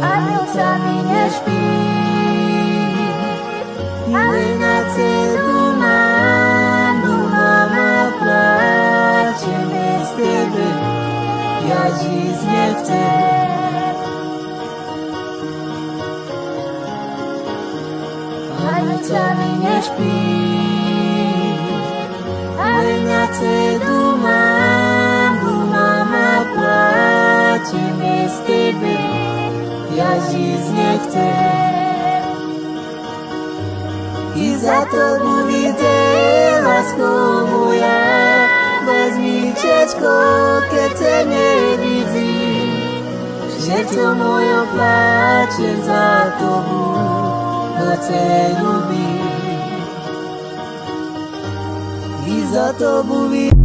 a nocami nie śpi. Ale na celu mama placie bez tebe, ja dziś nie chcę. A nocami nie śpi. Ale na celu mama placie bez tebe, ja dziś nie chcę. I za tobą widzę, łasko moja, weźmij cieczko, kiedy nie widzi. Życie moje placie za tobą, bo cię lubi. I za tobą widzę.